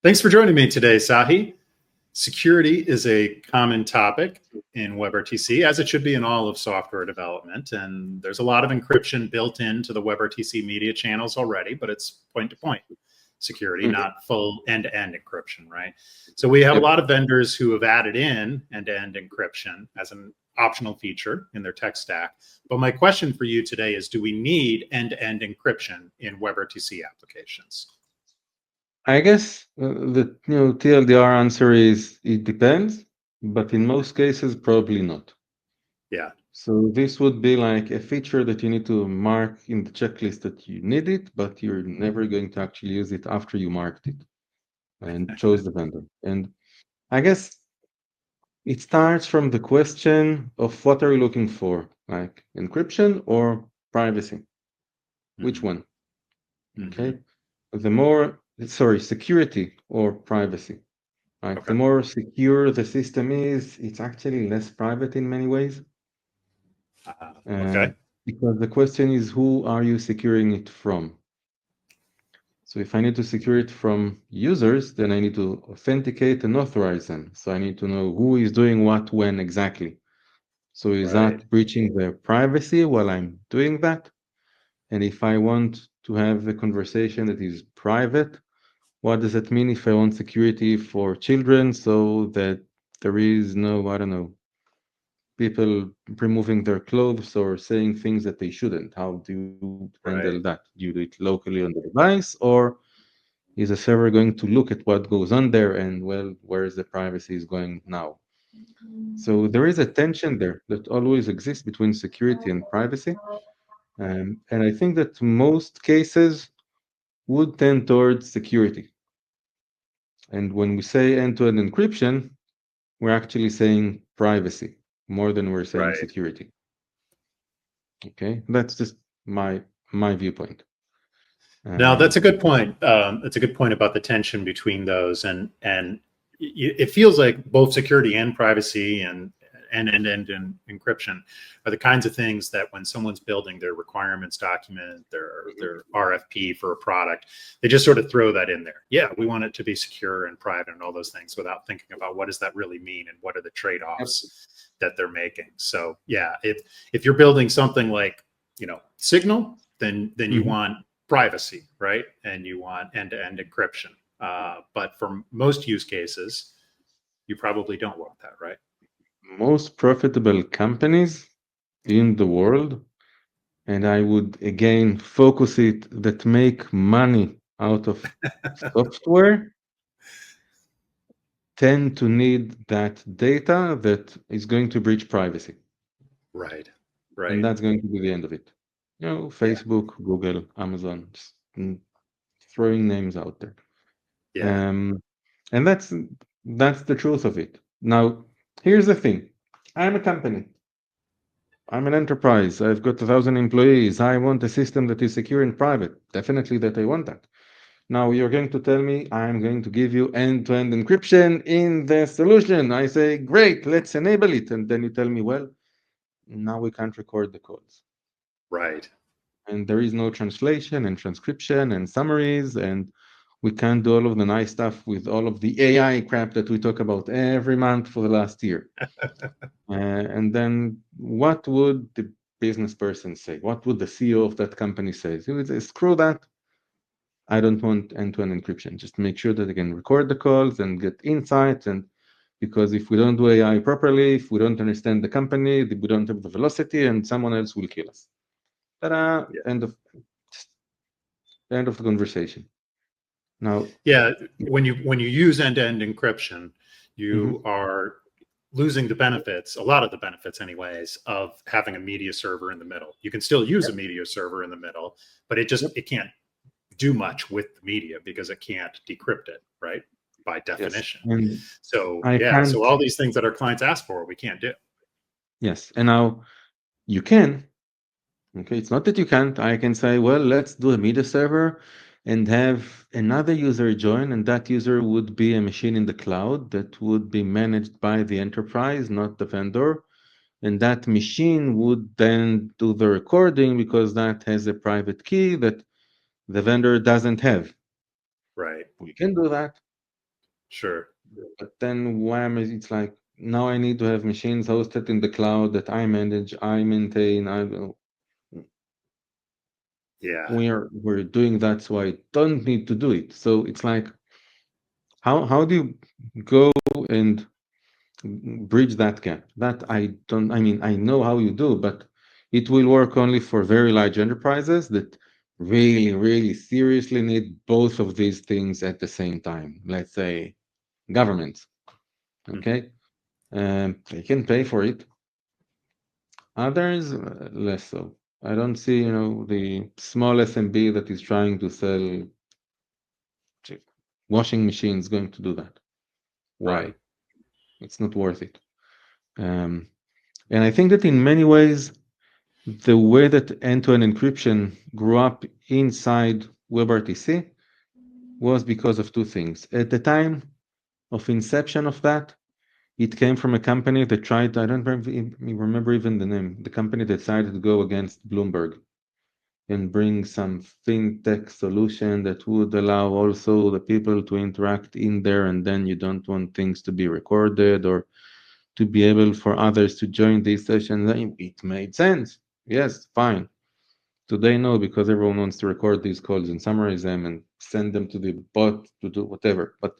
Thanks for joining me today, Tsahi. Security is a common topic in WebRTC, as it should be in all of software development. And there's a lot of encryption built into the WebRTC media channels already, but it's point-to-point security, not full end-to-end encryption, right? So we have a lot of vendors who have added in end-to-end encryption as an optional feature in their tech stack. But my question for you today is, do we need end-to-end encryption in WebRTC applications? I guess the TLDR answer is it depends, but in most cases, probably not. Yeah. So this would be like a feature that you need to mark in the checklist that you need it, but you're never going to actually use it after you marked it and chose the vendor. And I guess it starts from the question of what are you looking for, like encryption or privacy? Which one? Okay. Security or privacy. Like the more secure the system is, it's actually less private in many ways. Okay. Because the question is, who are you securing it from? So if I need to secure it from users, then I need to authenticate and authorize them. So I need to know who is doing what, when exactly. So is that breaching their privacy while I'm doing that? And if I want to have a conversation that is private, what does it mean if I want security for children so that there is no, I don't know, people removing their clothes or saying things that they shouldn't? How do you handle that? Do you do it locally on the device, or is a server going to look at what goes on there and, well, where is the privacy is going now? So there is a tension there that always exists between security and privacy. And I think that most cases would tend towards security. And when we say end-to-end encryption, we're actually saying privacy more than we're saying security. Okay, that's just my viewpoint. No, that's a good point. It's a good point about the tension between those, and it feels like both security and privacy and end-to-end encryption are the kinds of things that when someone's building their requirements document, their RFP for a product, they just sort of throw that in there. Yeah, we want it to be secure and private and all those things without thinking about what does that really mean and what are the trade-offs that they're making. So yeah, if you're building something like, Signal, then you want privacy, right? And you want end-to-end encryption. But for most use cases, you probably don't want that, right? Most profitable companies in the world, and I would again focus it, that make money out of software, tend to need that data that is going to breach privacy. Right. And that's going to be the end of it. Facebook, Google, Amazon, just throwing names out there. Yeah. And that's the truth of it. Now, here's the thing. I'm a company. I'm an enterprise. I've got 1,000 employees. I want a system that is secure and private. Definitely that I want that. Now you're going to tell me I'm going to give you end-to-end encryption in the solution. I say, great, let's enable it. And then you tell me, well, now we can't record the calls. Right. And there is no translation and transcription and summaries, and we can't do all of the nice stuff with all of the AI crap that we talk about every month for the last year. And then what would the business person say? What would the CEO of that company say? He would say, screw that. I don't want end-to-end encryption. Just make sure that I can record the calls and get insights. And because if we don't do AI properly, if we don't understand the company, we don't have the velocity, and someone else will kill us. Ta-da! End of the conversation. Now, yeah, when you use end-to-end encryption, you are losing the benefits, a lot of the benefits anyways, of having a media server in the middle. You can still use a media server in the middle, but it can't do much with the media because it can't decrypt it, right? By definition. Yes. So so all these things that our clients ask for, we can't do. Yes, and now you can. Okay, it's not that you can't. I can say, well, let's do a media server and have another user join, and that user would be a machine in the cloud that would be managed by the enterprise, not the vendor. And that machine would then do the recording because that has a private key that the vendor doesn't have. Right. We can do that. Sure. But then wham, it's like now I need to have machines hosted in the cloud that I manage, I maintain. Yeah. We're doing that, so I don't need to do it. So it's like, how do you go and bridge that gap? That I don't. I mean, I know how you do, but it will work only for very large enterprises that really, really seriously need both of these things at the same time. Let's say governments. Okay, they can pay for it. Others, less so. I don't see, the small SMB that is trying to sell washing machines going to do that. Why? Right. It's not worth it. And I think that in many ways, the way that end-to-end encryption grew up inside WebRTC was because of two things. At the time of inception of that, it came from a company that tried, I don't remember even the name, the company that decided to go against Bloomberg and bring some fintech solution that would allow also the people to interact in there, and then you don't want things to be recorded or to be able for others to join these sessions. It made sense. Yes, fine. Today, no, because everyone wants to record these calls and summarize them and send them to the bot to do whatever. But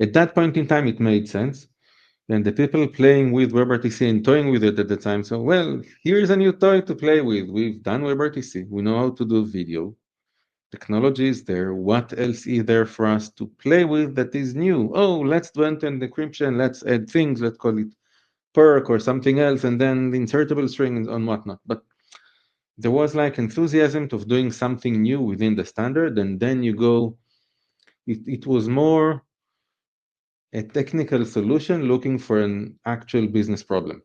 at that point in time, it made sense. And the people playing with WebRTC and toying with it at the time, so, well, here's a new toy to play with. We've done WebRTC. We know how to do video. Technology is there. What else is there for us to play with that is new? Oh, let's do end-to-end encryption. Let's add things. Let's call it perk or something else, and then the insertable strings and whatnot. But there was like enthusiasm of doing something new within the standard, and then you go. It was more a technical solution looking for an actual business problem.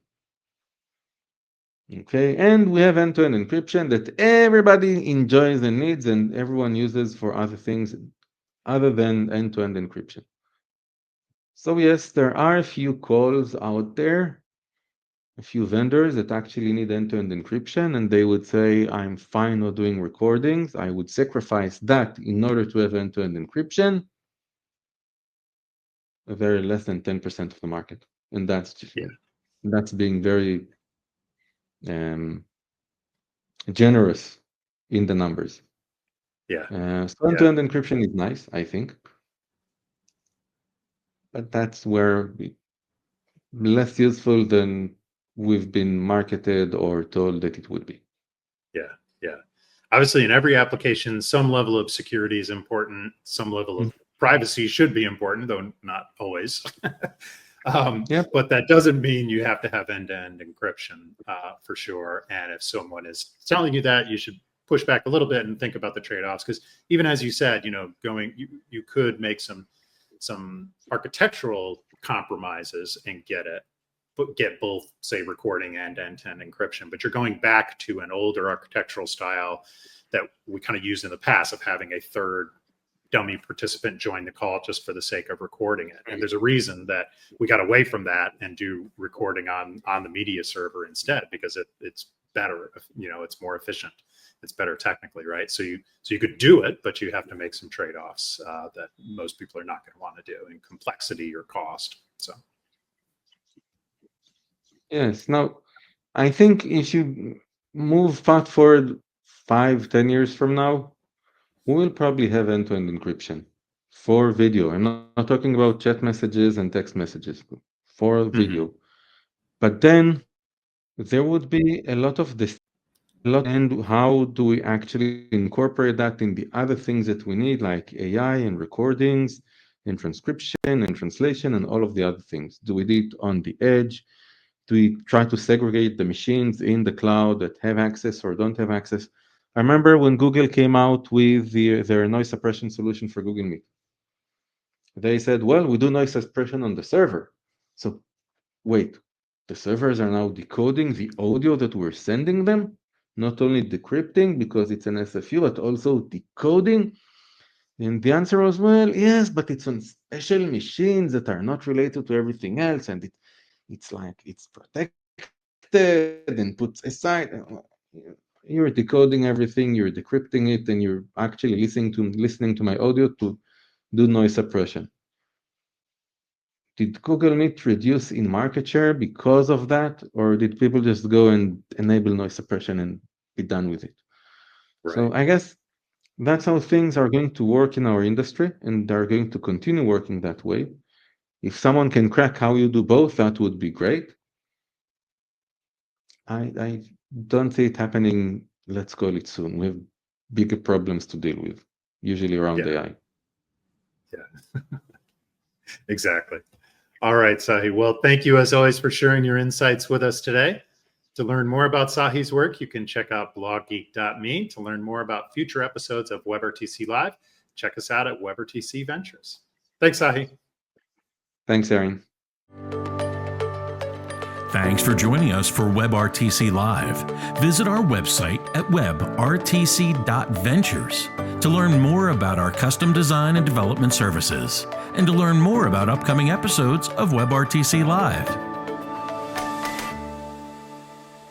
Okay, and we have end-to-end encryption that everybody enjoys and needs, and everyone uses for other things other than end-to-end encryption. So yes, there are a few calls out there, a few vendors that actually need end-to-end encryption, and they would say, I'm fine not doing recordings. I would sacrifice that in order to have end-to-end encryption. A very less than 10% of the market. And that's being very generous in the numbers. Yeah. So end-to-end encryption is nice, I think. But that's where less useful than we've been marketed or told that it would be. Yeah. Yeah. Obviously, in every application, some level of security is important. Some level of privacy should be important, though not always. But that doesn't mean you have to have end-to-end encryption for sure. And if someone is telling you that, you should push back a little bit and think about the trade-offs. Because even as you said, you could make some architectural compromises and get both, say, recording and end-to-end encryption, but you're going back to an older architectural style that we kind of used in the past of having a third dummy participant join the call just for the sake of recording it. And there's a reason that we got away from that and do recording on the media server instead, because it's better, it's more efficient. It's better technically, right? So you could do it, but you have to make some trade-offs that most people are not going to want to do in complexity or cost. So. Yes. Now, I think if you move fast forward 5-10 years from now, we will probably have end-to-end encryption for video. I'm not talking about chat messages and text messages, for video. But then there would be a lot of this, and how do we actually incorporate that in the other things that we need, like AI and recordings and transcription and translation and all of the other things? Do we do it on the edge? Do we try to segregate the machines in the cloud that have access or don't have access? I remember when Google came out with their noise suppression solution for Google Meet. They said, well, we do noise suppression on the server. So wait, the servers are now decoding the audio that we're sending them? Not only decrypting because it's an SFU, but also decoding? And the answer was, well, yes, but it's on special machines that are not related to everything else, and it's like it's protected and put aside. You're decoding everything, you're decrypting it, and you're actually listening to my audio to do noise suppression. did Google Meet reduce in market share because of that, or did people just go and enable noise suppression and be done with it? Right. So I guess that's how things are going to work in our industry, and they're going to continue working that way. If someone can crack how you do both, that would be great. I don't see it happening, let's call it soon. We have bigger problems to deal with, usually around AI. Yeah, exactly. All right, Tsahi. Well, thank you as always for sharing your insights with us today. To learn more about Tsahi's work, you can check out bloggeek.me. To learn more about future episodes of WebRTC Live, check us out at WebRTC.Ventures. Thanks, Tsahi. Thanks, Arin. Thanks for joining us for WebRTC Live. Visit our website at WebRTC.Ventures to learn more about our custom design and development services, and to learn more about upcoming episodes of WebRTC Live.